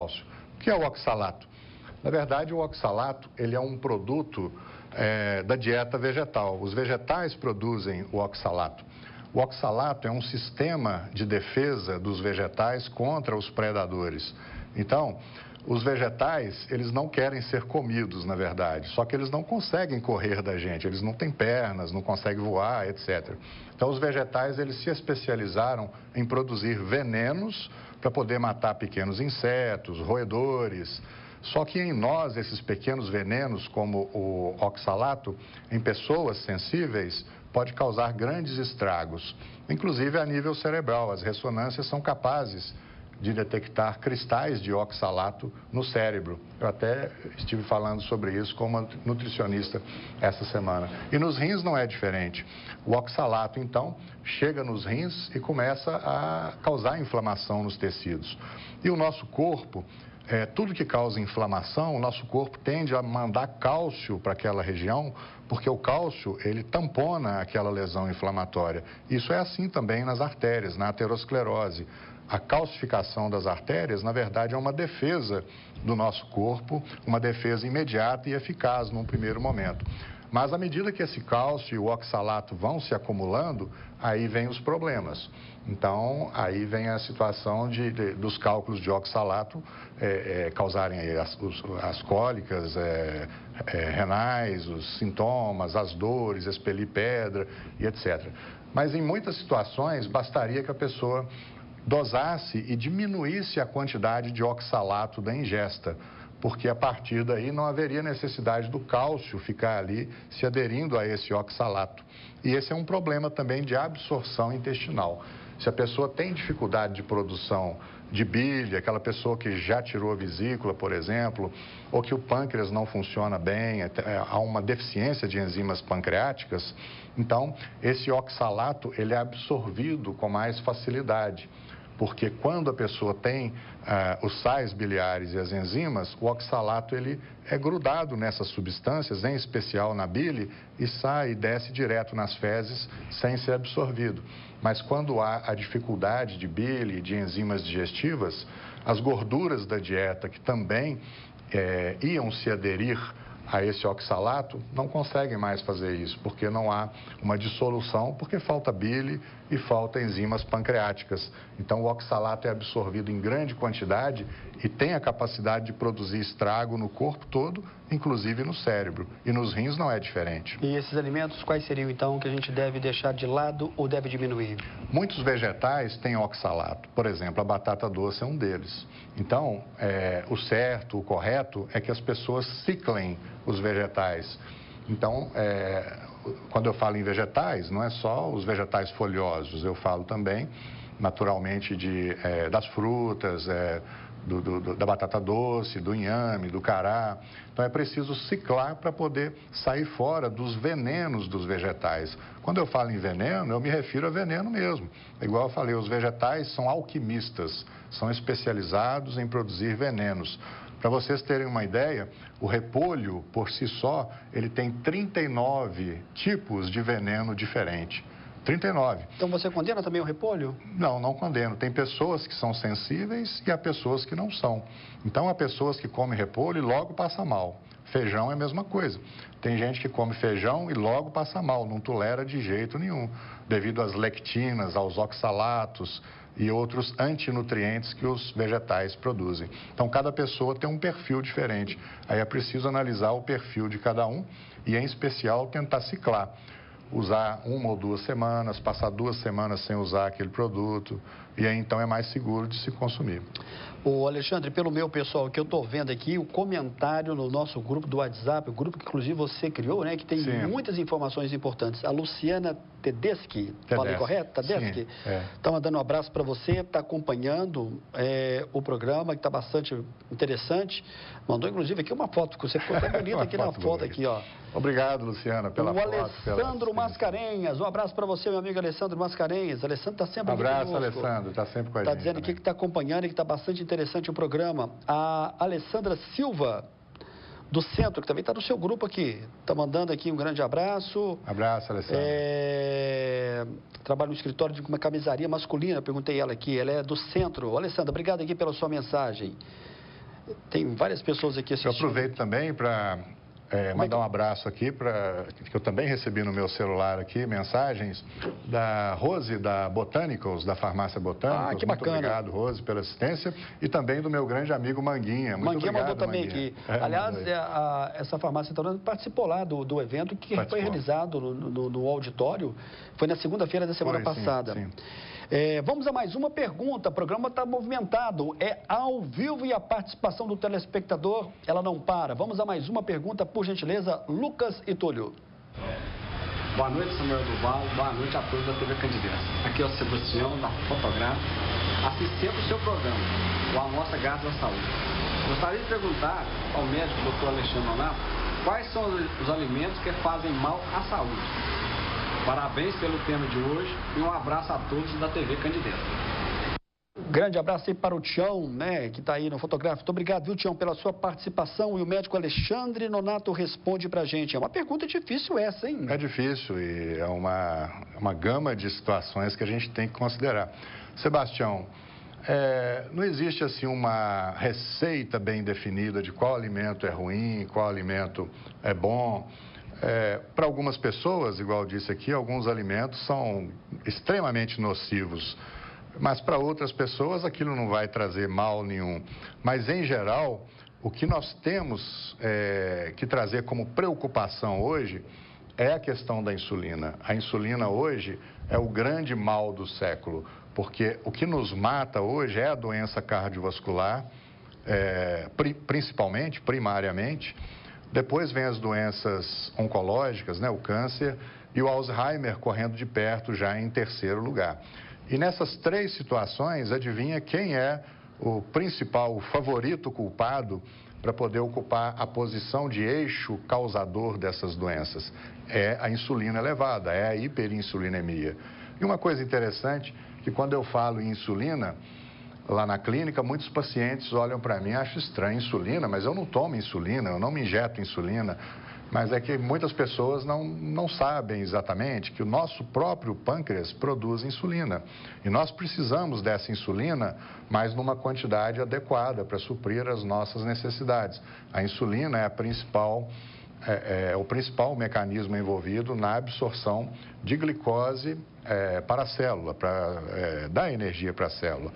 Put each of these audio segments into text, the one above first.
cálcio. O que é o oxalato? Na verdade, o oxalato ele é um produto da dieta vegetal. Os vegetais produzem o oxalato. O oxalato é um sistema de defesa dos vegetais contra os predadores. Então, os vegetais, eles não querem ser comidos, na verdade, só que eles não conseguem correr da gente, eles não têm pernas, não conseguem voar, etc. Então, os vegetais, eles se especializaram em produzir venenos para poder matar pequenos insetos, roedores. Só que em nós, esses pequenos venenos, como o oxalato, em pessoas sensíveis, pode causar grandes estragos, inclusive a nível cerebral. As ressonâncias são capazes de detectar cristais de oxalato no cérebro. Eu até estive falando sobre isso com uma nutricionista essa semana. E nos rins não é diferente. O oxalato, então, chega nos rins e começa a causar inflamação nos tecidos. E o nosso corpo, tudo que causa inflamação, o nosso corpo tende a mandar cálcio para aquela região, porque o cálcio, ele tampona aquela lesão inflamatória. Isso é assim também nas artérias, na aterosclerose. A calcificação das artérias, na verdade, é uma defesa do nosso corpo, uma defesa imediata e eficaz num primeiro momento. Mas à medida que esse cálcio e o oxalato vão se acumulando, aí vem os problemas. Então, aí vem a situação dos cálculos de oxalato causarem as cólicas renais, os sintomas, as dores, expelir pedra e etc. Mas em muitas situações, bastaria que a pessoa dosasse e diminuísse a quantidade de oxalato da ingesta, porque a partir daí não haveria necessidade do cálcio ficar ali se aderindo a esse oxalato. E esse é um problema também de absorção intestinal. Se a pessoa tem dificuldade de produção de bile, aquela pessoa que já tirou a vesícula, por exemplo, ou que o pâncreas não funciona bem, há uma deficiência de enzimas pancreáticas, então esse oxalato ele é absorvido com mais facilidade. Porque quando a pessoa tem os sais biliares e as enzimas, o oxalato ele é grudado nessas substâncias, em especial na bile, e sai e desce direto nas fezes sem ser absorvido. Mas quando há a dificuldade de bile e de enzimas digestivas, as gorduras da dieta que também iam se aderir a esse oxalato, não conseguem mais fazer isso, porque não há uma dissolução, porque falta bile e falta enzimas pancreáticas. Então, o oxalato é absorvido em grande quantidade e tem a capacidade de produzir estrago no corpo todo, inclusive no cérebro. E nos rins não é diferente. E esses alimentos, quais seriam, então, que a gente deve deixar de lado ou deve diminuir? Muitos vegetais têm oxalato. Por exemplo, a batata doce é um deles. Então, o certo, o correto é que as pessoas ciclem os vegetais. Então, quando eu falo em vegetais, não é só os vegetais folhosos, eu falo também, naturalmente, das frutas, da batata doce, do inhame, do cará. Então, é preciso ciclar para poder sair fora dos venenos dos vegetais. Quando eu falo em veneno, eu me refiro a veneno mesmo. Igual eu falei, os vegetais são alquimistas, são especializados em produzir venenos. Para vocês terem uma ideia, o repolho, por si só, ele tem 39 tipos de veneno diferente. 39. Então você condena também o repolho? Não, não condeno. Tem pessoas que são sensíveis e há pessoas que não são. Então há pessoas que comem repolho e logo passa mal. Feijão é a mesma coisa. Tem gente que come feijão e logo passa mal, não tolera de jeito nenhum, devido às lectinas, aos oxalatos e outros antinutrientes que os vegetais produzem. Então, cada pessoa tem um perfil diferente. Aí é preciso analisar o perfil de cada um e, em especial, tentar ciclar. Usar 1 ou 2 semanas, passar 2 semanas sem usar aquele produto, e aí então é mais seguro de se consumir. Ô Alexandre, pelo meu pessoal, que eu estou vendo aqui, o comentário no nosso grupo do WhatsApp, o grupo que inclusive você criou, né, que tem muitas informações importantes. A Luciana Tedeschi, falei correto? Tedeschi? Está mandando um abraço para você, está acompanhando o programa, que está bastante interessante. Mandou inclusive aqui uma foto, que você ficou até bonita aqui na foto, aqui, ó. Obrigado, Luciana, pela foto. O Alessandro Mascarenhas, um abraço para você, meu amigo Alessandro Mascarenhas. Alessandro está sempre aqui conosco. Um abraço, Alessandro, está sempre com a gente. Está dizendo aqui que está acompanhando e que está bastante interessante o programa. A Alessandra Silva, do Centro, que também está no seu grupo aqui, está mandando aqui um grande abraço. Abraço, Alessandra. Trabalha no escritório de uma camisaria masculina, perguntei ela aqui, ela é do Centro. Alessandra, obrigado aqui pela sua mensagem. Tem várias pessoas aqui assistindo. Eu aproveito também para mandar um abraço aqui, que eu também recebi no meu celular aqui, mensagens da Rose, da Botanicals, da Farmácia Botanicals. Que bacana. Muito obrigado, Rose, pela assistência. E também do meu grande amigo Manguinha. Muito Manguinha obrigado, mandou também Manguinha. aqui. Aliás, essa farmácia participou lá do evento que foi realizado no auditório. Foi na segunda-feira da semana passada. Sim. Vamos a mais uma pergunta. O programa está movimentado. É ao vivo e a participação do telespectador, ela não para. Vamos a mais uma pergunta, por gentileza, Lucas e Túlio. Boa noite, Samuel Duval. Boa noite a todos da TV Candidez. Aqui é o Sebastião, da Fotográfica. Assisti sempre o seu programa, o Amostra Gás da Saúde. Gostaria de perguntar ao médico Dr. Alexandre Nonato quais são os alimentos que fazem mal à saúde. Parabéns pelo tema de hoje e um abraço a todos da TV Candidez. Grande abraço aí para o Tião, né, que está aí no Fotográfico. Muito obrigado, viu, Tião, pela sua participação. E o médico Alexandre Nonato responde para a gente. É uma pergunta difícil essa, hein? É difícil e é uma gama de situações que a gente tem que considerar. Sebastião, não existe assim uma receita bem definida de qual alimento é ruim, qual alimento é bom. Para algumas pessoas, igual eu disse aqui, alguns alimentos são extremamente nocivos, mas para outras pessoas aquilo não vai trazer mal nenhum. Mas, em geral, o que nós temos que trazer como preocupação hoje é a questão da insulina. A insulina hoje é o grande mal do século, porque o que nos mata hoje é a doença cardiovascular, principalmente, primariamente. Depois vem as doenças oncológicas, né, o câncer, e o Alzheimer correndo de perto já em terceiro lugar. E nessas três situações, adivinha quem é o principal, o favorito culpado para poder ocupar a posição de eixo causador dessas doenças? É a insulina elevada, é a hiperinsulinemia. E uma coisa interessante, que quando eu falo em insulina, lá na clínica, muitos pacientes olham para mim e acham estranho insulina, mas eu não tomo insulina, eu não me injeto insulina. Mas é que muitas pessoas não sabem exatamente que o nosso próprio pâncreas produz insulina. E nós precisamos dessa insulina, mas numa quantidade adequada para suprir as nossas necessidades. A insulina é o principal mecanismo envolvido na absorção de glicose para a célula, para dar energia para a célula.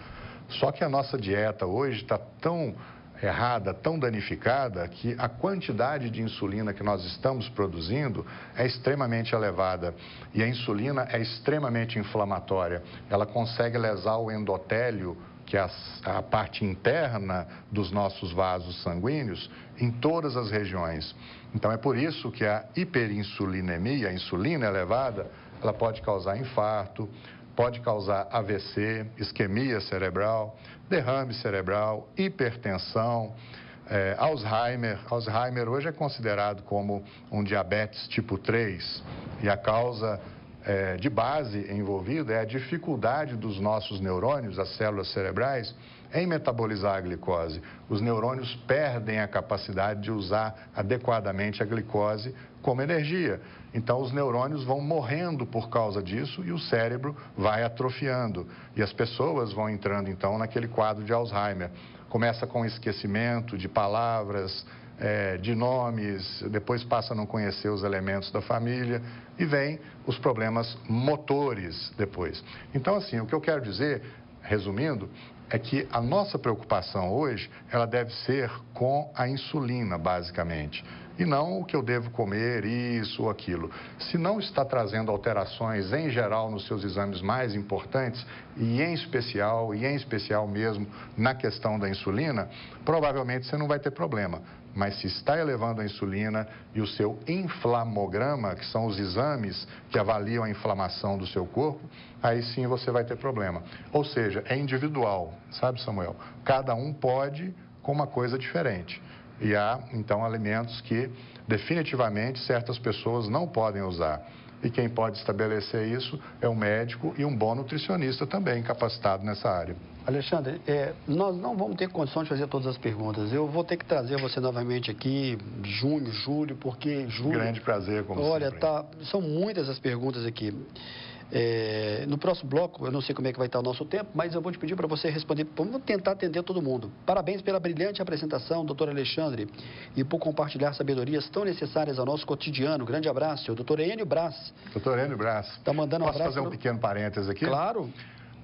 Só que a nossa dieta hoje está tão errada, tão danificada, que a quantidade de insulina que nós estamos produzindo é extremamente elevada. E a insulina é extremamente inflamatória. Ela consegue lesar o endotélio, que é a parte interna dos nossos vasos sanguíneos, em todas as regiões. Então é por isso que a hiperinsulinemia, a insulina elevada, ela pode causar infarto, pode causar AVC, isquemia cerebral, derrame cerebral, hipertensão, Alzheimer. Alzheimer hoje é considerado como um diabetes tipo 3 e a causa de base envolvida é a dificuldade dos nossos neurônios, as células cerebrais, em metabolizar a glicose. Os neurônios perdem a capacidade de usar adequadamente a glicose como energia. Então, os neurônios vão morrendo por causa disso e o cérebro vai atrofiando. E as pessoas vão entrando, então, naquele quadro de Alzheimer. Começa com esquecimento de palavras, de nomes, depois passa a não conhecer os elementos da família e vem os problemas motores depois. Então, assim, o que eu quero dizer, resumindo, é que a nossa preocupação hoje, ela deve ser com a insulina, basicamente. E não o que eu devo comer, isso ou aquilo. Se não está trazendo alterações em geral nos seus exames mais importantes, e em especial mesmo na questão da insulina, provavelmente você não vai ter problema. Mas se está elevando a insulina e o seu inflamograma, que são os exames que avaliam a inflamação do seu corpo, aí sim você vai ter problema. Ou seja, é individual, sabe, Samuel? Cada um pode com uma coisa diferente. E há, então, alimentos que definitivamente certas pessoas não podem usar. E quem pode estabelecer isso é um médico e um bom nutricionista também capacitado nessa área. Alexandre, nós não vamos ter condição de fazer todas as perguntas. Eu vou ter que trazer você novamente aqui, junho, julho, porque julho... Grande prazer, como Olha, sempre. são muitas as perguntas aqui. No próximo bloco, eu não sei como é que vai estar o nosso tempo, mas eu vou te pedir para você responder. Vamos tentar atender todo mundo. Parabéns pela brilhante apresentação, doutor Alexandre, e por compartilhar sabedorias tão necessárias ao nosso cotidiano. Grande abraço. Doutor Enio Brás. Doutor Enio Brás. Está mandando um abraço. Posso fazer um pequeno parênteses aqui? Claro.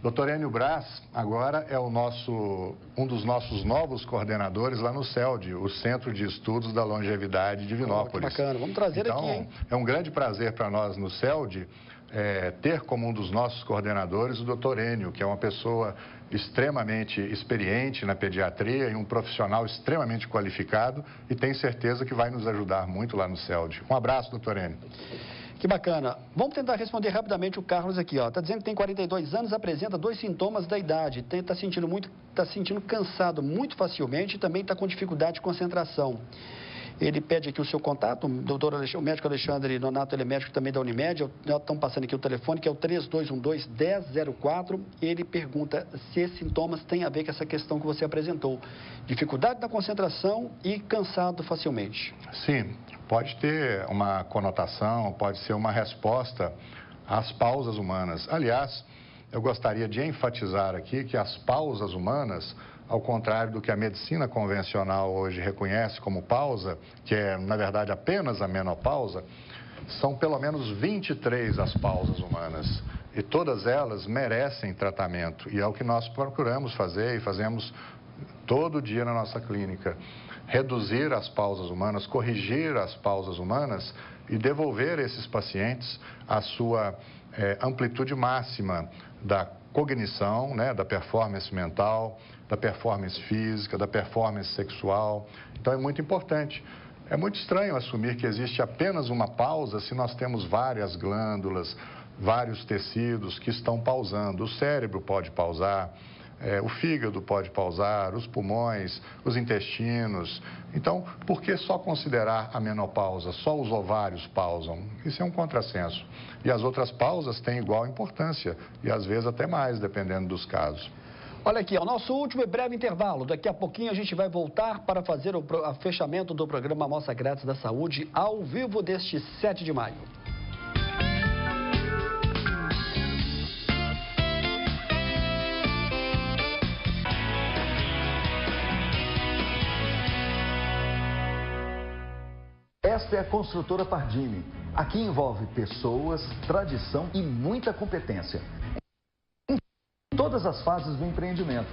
Doutor Enio Brás, agora é um dos nossos novos coordenadores lá no CELD, o Centro de Estudos da Longevidade de Divinópolis. Que bacana, vamos trazer aqui, hein? É um grande prazer para nós no CELD ter como um dos nossos coordenadores o doutor Enio, que é uma pessoa extremamente experiente na pediatria e um profissional extremamente qualificado e tenho certeza que vai nos ajudar muito lá no CELD. Um abraço, doutor Enio. Que bacana. Vamos tentar responder rapidamente o Carlos aqui, ó. Está dizendo que tem 42 anos, apresenta 2 sintomas da idade. Está sentindo cansado muito facilmente e também está com dificuldade de concentração. Ele pede aqui o seu contato, o médico Alexandre Nonato, ele é médico também da Unimed, estão passando aqui o telefone, que é o 3212-1004. Ele pergunta se esses sintomas têm a ver com essa questão que você apresentou. Dificuldade na concentração e cansado facilmente. Sim, pode ter uma conotação, pode ser uma resposta às pausas humanas. Aliás, eu gostaria de enfatizar aqui que as pausas humanas, ao contrário do que a medicina convencional hoje reconhece como pausa, que é, na verdade, apenas a menopausa, são pelo menos 23 as pausas humanas. E todas elas merecem tratamento. E é o que nós procuramos fazer e fazemos todo dia na nossa clínica. Reduzir as pausas humanas, corrigir as pausas humanas e devolver esses pacientes à sua amplitude máxima da cognição, né, da performance mental, da performance física, da performance sexual. Então é muito importante. É muito estranho assumir que existe apenas uma pausa se nós temos várias glândulas, vários tecidos que estão pausando. O cérebro pode pausar, o fígado pode pausar, os pulmões, os intestinos. Então, por que só considerar a menopausa? Só os ovários pausam? Isso é um contrassenso. E as outras pausas têm igual importância, e às vezes até mais, dependendo dos casos. Olha aqui, o nosso último e breve intervalo. Daqui a pouquinho a gente vai voltar para fazer o fechamento do programa Amostra Grátis da Saúde, ao vivo deste 7 de maio. Esta é a Construtora Pardini. Aqui envolve pessoas, tradição e muita competência. Em todas as fases do empreendimento.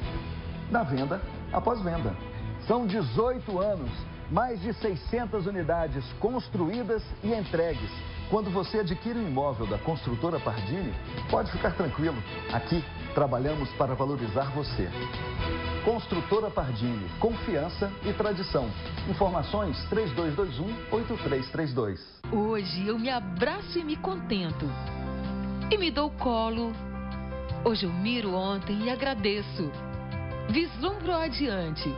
Da venda após venda. São 18 anos, mais de 600 unidades construídas e entregues. Quando você adquire um imóvel da Construtora Pardini, pode ficar tranquilo. Aqui trabalhamos para valorizar você. Construtora Pardini, confiança e tradição. Informações 3221-8332. Hoje eu me abraço e me contento. E me dou colo. Hoje eu miro ontem e agradeço. Vislumbro adiante.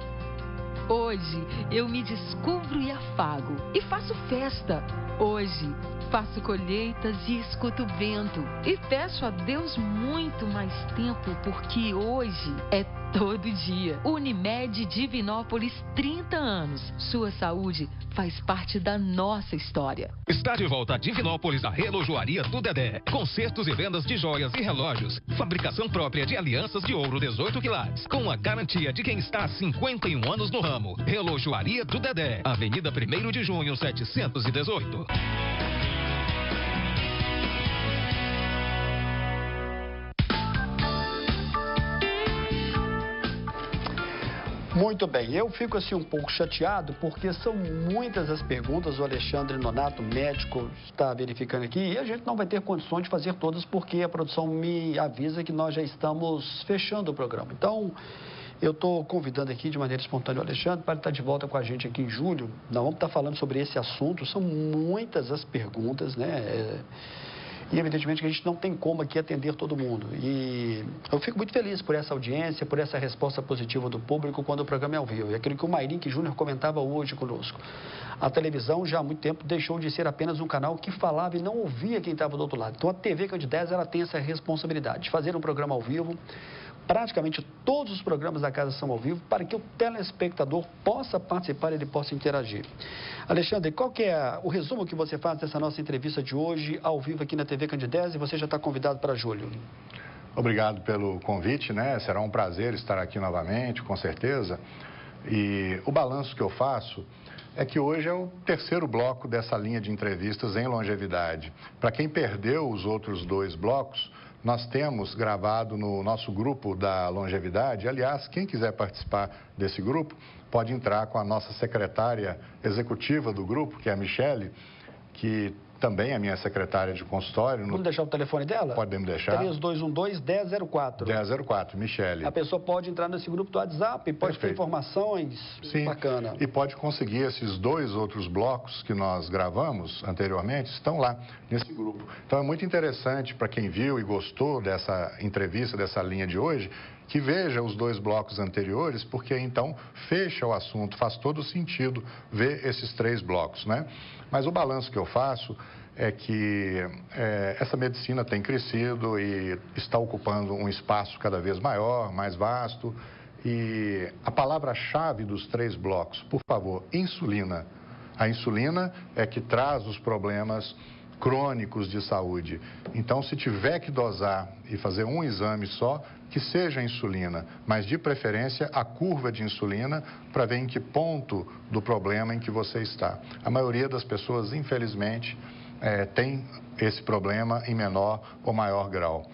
Hoje eu me descubro e afago. E faço festa. Hoje faço colheitas e escuto o vento. E peço a Deus muito mais tempo, porque hoje é todo dia. Unimed Divinópolis, 30 anos. Sua saúde faz parte da nossa história. Está de volta a Divinópolis a Relojoaria do Dedé. Concertos e vendas de joias e relógios. Fabricação própria de alianças de ouro 18 quilates. Com a garantia de quem está há 51 anos no ramo. Relojoaria do Dedé. Avenida 1º de Junho, 718. Muito bem, eu fico assim um pouco chateado porque são muitas as perguntas, o Alexandre Nonato, médico, está verificando aqui e a gente não vai ter condições de fazer todas porque a produção me avisa que nós já estamos fechando o programa. Então, eu estou convidando aqui de maneira espontânea o Alexandre para estar de volta com a gente aqui em julho. Nós vamos estar falando sobre esse assunto, são muitas as perguntas, né? E, evidentemente, que a gente não tem como aqui atender todo mundo. E eu fico muito feliz por essa audiência, por essa resposta positiva do público quando o programa é ao vivo. E aquilo que o Mairink Júnior comentava hoje conosco. A televisão, já há muito tempo, deixou de ser apenas um canal que falava e não ouvia quem estava do outro lado. Então, a TV Candidez, ela tem essa responsabilidade de fazer um programa ao vivo, praticamente todos os programas da casa são ao vivo, para que o telespectador possa participar e ele possa interagir. Alexandre, qual que é o resumo que você faz dessa nossa entrevista de hoje, ao vivo aqui na TV Candidez, e você já está convidado para julho? Obrigado pelo convite, né? Será um prazer estar aqui novamente, com certeza. E o balanço que eu faço é que hoje é o terceiro bloco dessa linha de entrevistas em longevidade. Para quem perdeu os outros 2 blocos, nós temos gravado no nosso grupo da longevidade. Aliás, quem quiser participar desse grupo, pode entrar com a nossa secretária executiva do grupo, que é a Michele, que também é minha secretária de consultório. Vamos deixar o telefone dela? Podemos deixar. 3212-1004. 1004, Michele. A pessoa pode entrar nesse grupo do WhatsApp, pode ter informações. Sim, bacana. E pode conseguir esses 2 outros blocos que nós gravamos anteriormente, estão lá nesse grupo. Então é muito interessante para quem viu e gostou dessa entrevista, dessa linha de hoje, que veja os 2 blocos anteriores, porque então fecha o assunto, faz todo sentido ver esses 3 blocos, né? Mas o balanço que eu faço é que essa medicina tem crescido e está ocupando um espaço cada vez maior, mais vasto. E a palavra-chave dos 3 blocos, por favor, insulina. A insulina é que traz os problemas crônicos de saúde. Então, se tiver que dosar e fazer um exame só, que seja a insulina, mas de preferência a curva de insulina para ver em que ponto do problema em que você está. A maioria das pessoas, infelizmente, tem esse problema em menor ou maior grau.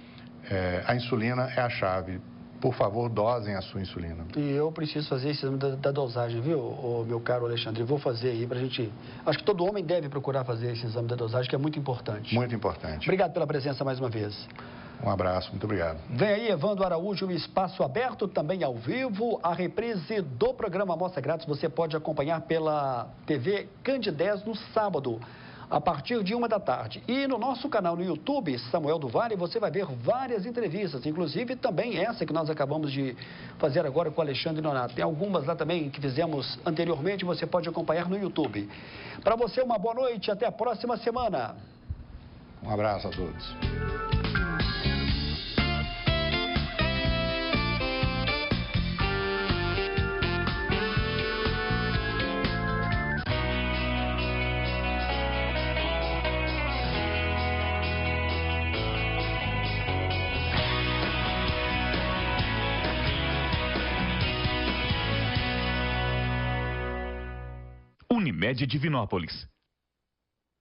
A insulina é a chave. Por favor, dosem a sua insulina. E eu preciso fazer esse exame da dosagem, viu, meu caro Alexandre? Vou fazer aí pra gente... Acho que todo homem deve procurar fazer esse exame da dosagem, que é muito importante. Muito importante. Obrigado pela presença mais uma vez. Um abraço, muito obrigado. Vem aí, Evandro Araújo, Espaço Aberto, também ao vivo. A reprise do programa Amostra Grátis você pode acompanhar pela TV Candidez no sábado, a partir de 1 da tarde. E no nosso canal no YouTube, Samuel do Vale, você vai ver várias entrevistas, inclusive também essa que nós acabamos de fazer agora com o Alexandre Nonato. Tem algumas lá também que fizemos anteriormente, você pode acompanhar no YouTube. Para você, uma boa noite, até a próxima semana. Um abraço a todos. Unimed Divinópolis.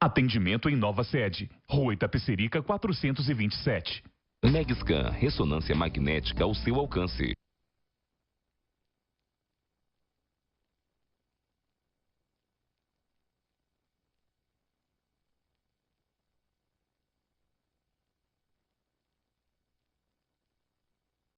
Atendimento em nova sede, Rua Itapecerica 427. Megscan, ressonância magnética ao seu alcance.